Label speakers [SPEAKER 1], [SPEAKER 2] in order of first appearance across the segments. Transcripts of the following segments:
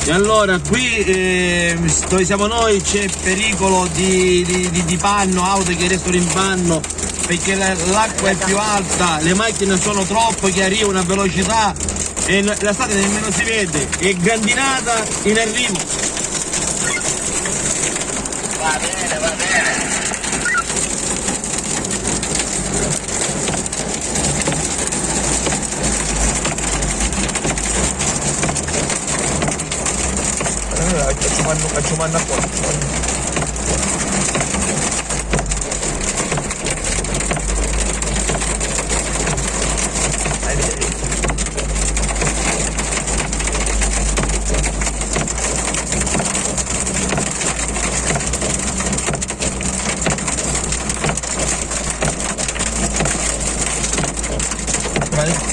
[SPEAKER 1] E allora qui dove siamo noi c'è pericolo di panno, auto che restano in panno perché l'acqua è più alta, le macchine sono troppo che arrivano a velocità e la strada nemmeno si vede, è grandinata in arrivo.
[SPEAKER 2] Va bene, va bene.
[SPEAKER 3] Cuman ako.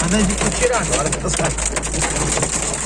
[SPEAKER 3] Andai di cucirano, guarda cosa.